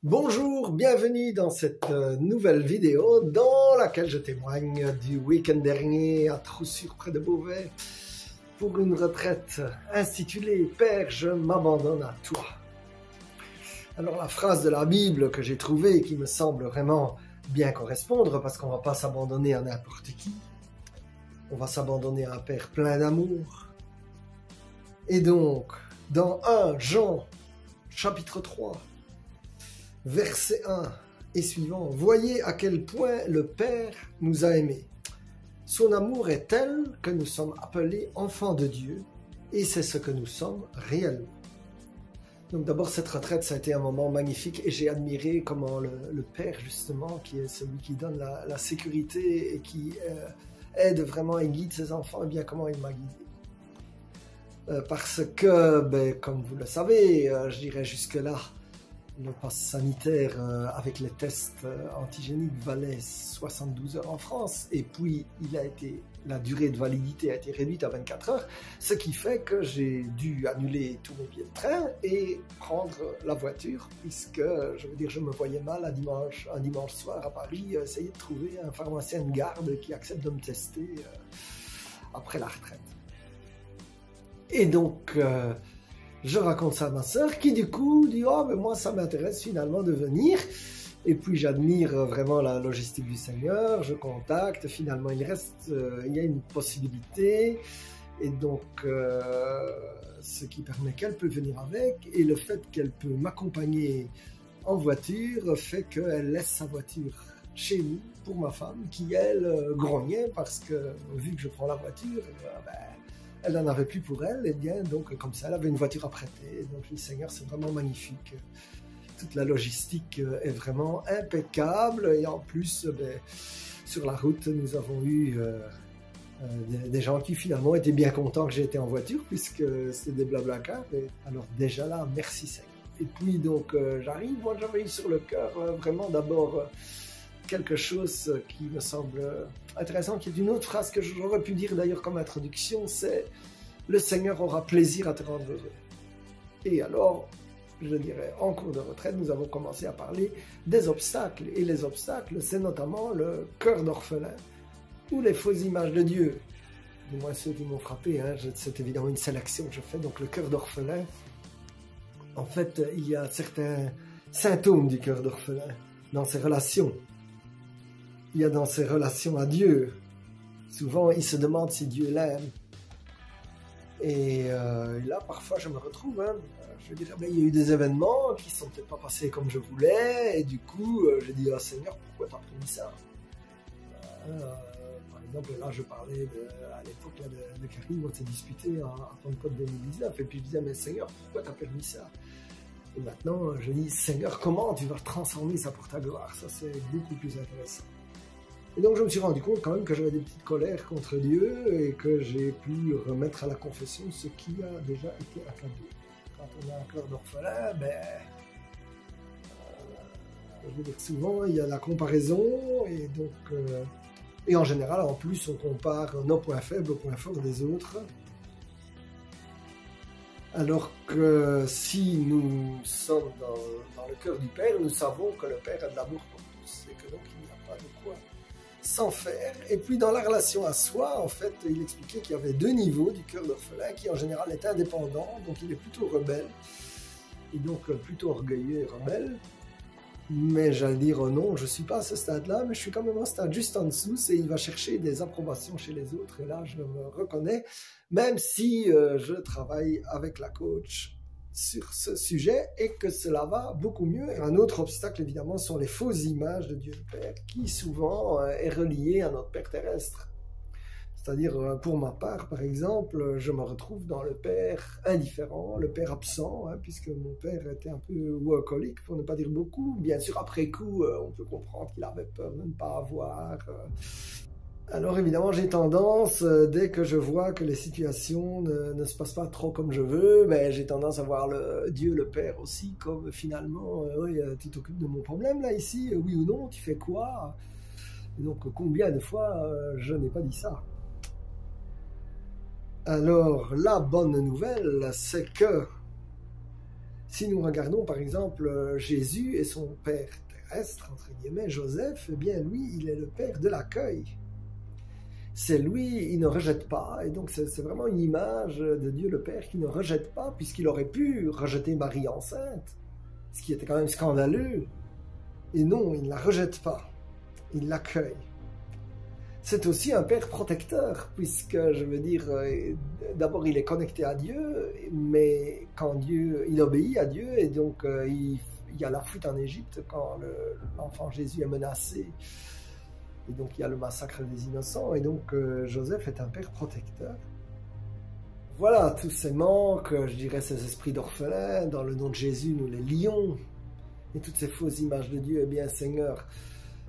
Bonjour, bienvenue dans cette nouvelle vidéo dans laquelle je témoigne du week-end dernier à Troussure près de Beauvais pour une retraite intitulée « Père, je m'abandonne à toi ». Alors la phrase de la Bible que j'ai trouvée qui me semble vraiment bien correspondre parce qu'on ne va pas s'abandonner à n'importe qui, on va s'abandonner à un Père plein d'amour. Et donc, dans 1 Jean, chapitre 3, verset 1 et suivant, « Voyez à quel point le Père nous a aimés. Son amour est tel que nous sommes appelés enfants de Dieu, et c'est ce que nous sommes réellement. » Donc d'abord, cette retraite, ça a été un moment magnifique, et j'ai admiré comment le Père, justement, qui est celui qui donne la sécurité et qui aide vraiment et guide ses enfants, et bien comment il m'a guidé. Parce que, comme vous le savez, je dirais jusque-là, le pass sanitaire avec les tests antigéniques valait 72 heures en France, et puis la durée de validité a été réduite à 24 heures, ce qui fait que j'ai dû annuler tous mes billets de train et prendre la voiture, puisque je me voyais mal un dimanche soir à Paris, essayer de trouver un pharmacien de garde qui accepte de me tester après la retraite. Et donc, je raconte ça à ma sœur qui du coup dit « Oh, mais moi ça m'intéresse finalement de venir ». Et puis j'admire vraiment la logistique du Seigneur, je contacte, finalement il y a une possibilité. Et donc, ce qui permet qu'elle peut venir avec, et le fait qu'elle peut m'accompagner en voiture fait qu'elle laisse sa voiture chez nous pour ma femme qui elle grognait parce que vu que je prends la voiture, elle n'en avait plus pour elle, et bien donc comme ça elle avait une voiture à prêter. Donc le Seigneur, c'est vraiment magnifique. Toute la logistique est vraiment impeccable, et en plus sur la route nous avons eu des gens qui finalement étaient bien contents que j'étais en voiture puisque c'était des blablacar. Alors déjà là, merci Seigneur. Et puis donc j'arrive, moi j'avais eu sur le cœur vraiment d'abord quelque chose qui me semble intéressant, qui est une autre phrase que j'aurais pu dire d'ailleurs comme introduction, c'est « Le Seigneur aura plaisir à te rendre heureux ». Et alors, je dirais, en cours de retraite, nous avons commencé à parler des obstacles. Et les obstacles, c'est notamment le cœur d'orphelin ou les fausses images de Dieu. Du moins ceux qui m'ont frappé, c'est évidemment une sélection que je fais. Donc le cœur d'orphelin, en fait, il y a certains symptômes du cœur d'orphelin dans ses relations. Il y a dans ses relations à Dieu. Souvent, il se demande si Dieu l'aime. Et là, parfois, je me retrouve. Il y a eu des événements qui ne sont peut-être pas passés comme je voulais. Et du coup, je dis, oh, Seigneur, pourquoi t'as permis ça par exemple, là, je parlais à l'époque de Karim, on s'est disputé à Pentecôte 2019. Et puis, je disais, mais Seigneur, pourquoi t'as permis ça? Et maintenant, je dis, Seigneur, comment tu vas transformer ça pour ta gloire? Ça, c'est beaucoup plus intéressant. Et donc je me suis rendu compte quand même que j'avais des petites colères contre Dieu et que j'ai pu remettre à la confession ce qui a déjà été accablé. Quand on a un cœur d'orphelin, je veux dire, souvent il y a la comparaison, et donc et en général en plus on compare nos points faibles aux points forts des autres. Alors que si nous sommes dans le cœur du Père, nous savons que le Père a de l'amour pour tous et que donc il n'y a pas de quoi s'en faire. Et puis dans la relation à soi, en fait, il expliquait qu'il y avait 2 niveaux du cœur d'orphelin qui en général est indépendant, donc il est plutôt rebelle, et donc plutôt orgueilleux et rebelle. Mais j'allais dire non, je ne suis pas à ce stade-là, mais je suis quand même à un stade juste en dessous, c'est il va chercher des approbations chez les autres, et là je me reconnais, même si je travaille avec la coach sur ce sujet et que cela va beaucoup mieux. Et un autre obstacle évidemment sont les fausses images de Dieu le Père qui souvent est relié à notre Père terrestre. C'est-à-dire pour ma part par exemple, je me retrouve dans le Père indifférent, le Père absent, puisque mon père était un peu workaholic pour ne pas dire beaucoup. Bien sûr après coup on peut comprendre qu'il avait peur de ne pas avoir. Alors évidemment, j'ai tendance, dès que je vois que les situations ne se passent pas trop comme je veux, j'ai tendance à voir Dieu le Père aussi comme finalement, oui, tu t'occupes de mon problème là ici, oui ou non, tu fais quoi? Et donc combien de fois je n'ai pas dit ça? Alors la bonne nouvelle, c'est que Si nous regardons par exemple Jésus et son père terrestre, entre guillemets, Joseph, eh bien lui, il est le père de l'accueil. C'est lui, il ne rejette pas, et donc c'est vraiment une image de Dieu le Père qui ne rejette pas, puisqu'il aurait pu rejeter Marie enceinte, ce qui était quand même scandaleux. Et non, il ne la rejette pas, il l'accueille. C'est aussi un Père protecteur, puisque, je veux dire, d'abord il est connecté à Dieu, mais quand Dieu, il obéit à Dieu, et donc il y a la fuite en Égypte quand l'enfant Jésus est menacé. Et donc il y a le massacre des innocents, et donc Joseph est un père protecteur. Voilà, tous ces manques, je dirais ces esprits d'orphelins, dans le nom de Jésus nous les lions, et toutes ces fausses images de Dieu, eh bien Seigneur,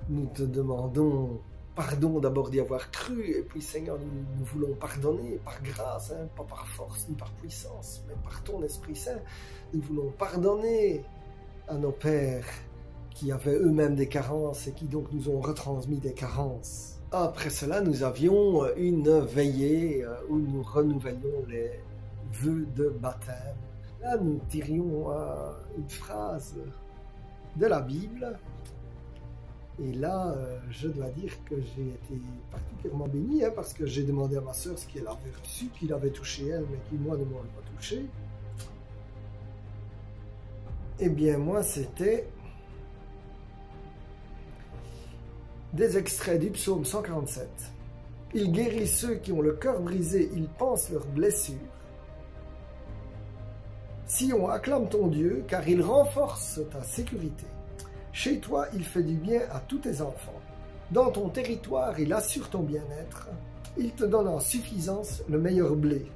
nous te demandons pardon d'abord d'y avoir cru, et puis Seigneur, nous voulons pardonner par grâce, hein, pas par force ni par puissance, mais par ton Esprit Saint. Nous voulons pardonner à nos pères qui avaient eux-mêmes des carences et qui donc nous ont retransmis des carences. Après cela, nous avions une veillée où nous renouvelions les vœux de baptême. Là, nous tirions une phrase de la Bible. Et là, je dois dire que j'ai été particulièrement béni, hein, parce que j'ai demandé à ma sœur ce qu'elle avait reçu, qu'il avait touché elle, mais qui moi ne m'aurait pas touché. Eh bien, moi, c'était des extraits du psaume 147. Il guérit ceux qui ont le cœur brisé, il pense leurs blessures. Sion, acclame ton Dieu, car il renforce ta sécurité. Chez toi, il fait du bien à tous tes enfants. Dans ton territoire, il assure ton bien-être. Il te donne en suffisance le meilleur blé.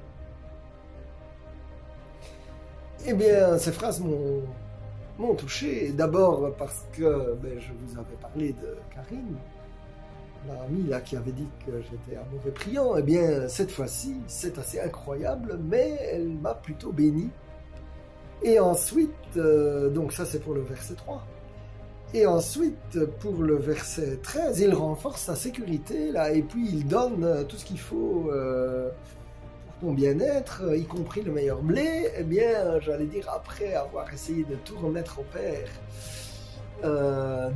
Eh bien, ces phrases m'ont touché, d'abord parce que je vous avais parlé de Karine, l'amie là qui avait dit que j'étais un mauvais priant. Eh bien, cette fois-ci, c'est assez incroyable, mais elle m'a plutôt béni. Et ensuite, donc ça c'est pour le verset 3. Et ensuite, pour le verset 13, il renforce sa sécurité, là, et puis il donne tout ce qu'il faut pour ton bien-être, y compris le meilleur blé. Eh bien, j'allais dire, après avoir essayé de tout remettre au Père,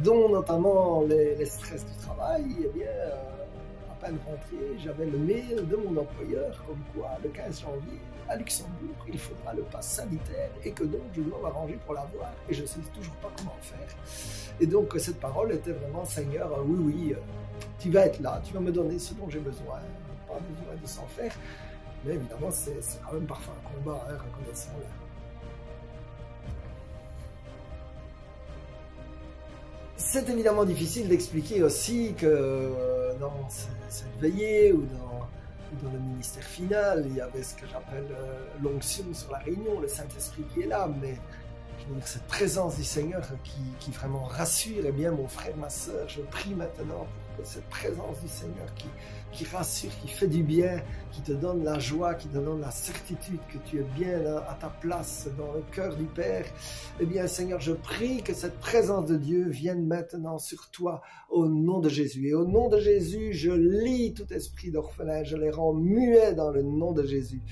dont notamment les stress du travail, eh bien, à peine rentré, j'avais le mail de mon employeur, comme quoi, le 15 janvier, à Luxembourg, il faudra le pass sanitaire, et que donc je dois m'arranger pour l'avoir, et je ne sais toujours pas comment faire. Et donc cette parole était vraiment, Seigneur, oui, tu vas être là, tu vas me donner ce dont j'ai besoin, pas besoin de s'en faire, mais évidemment c'est quand même parfois un combat, hein, reconnaissons-le. C'est évidemment difficile d'expliquer aussi que dans cette veillée ou dans le ministère final, il y avait ce que j'appelle l'onction sur la réunion, le Saint-Esprit qui est là, mais je veux dire, cette présence du Seigneur qui vraiment rassure, eh bien mon frère, ma soeur, je prie maintenant pour que cette présence du Seigneur qui rassure, qui fait du bien, qui te donne la joie, qui te donne la certitude que tu es bien à ta place dans le cœur du Père, eh bien Seigneur, je prie que cette présence de Dieu vienne maintenant sur toi au nom de Jésus. Et au nom de Jésus, je lie tout esprit d'orphelin, je les rends muets dans le nom de Jésus.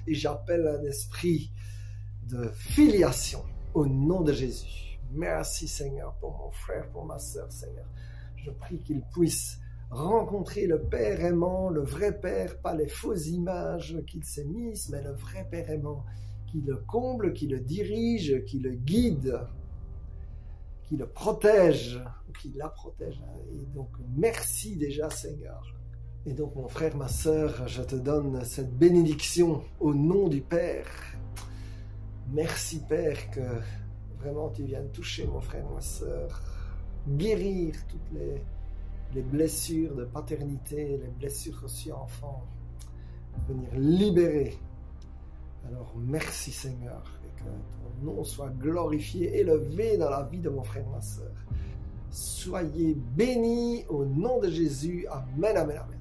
Et j'appelle un esprit de filiation au nom de Jésus. Merci Seigneur pour mon frère, pour ma sœur, Seigneur. Je prie qu'il puisse rencontrer le Père aimant, le vrai Père, pas les fausses images qu'il s'est mises, mais le vrai Père aimant qui le comble, qui le dirige, qui le guide, qui le protège, qui la protège. Et donc, merci déjà Seigneur. Et donc, mon frère, ma sœur, je te donne cette bénédiction au nom du Père. Merci Père que vraiment tu viennes toucher mon frère, ma sœur, guérir toutes les blessures de paternité, les blessures reçues enfant, venir libérer. Alors merci Seigneur, et que ton nom soit glorifié, élevé dans la vie de mon frère, ma sœur. Soyez bénis au nom de Jésus. Amen, amen, amen.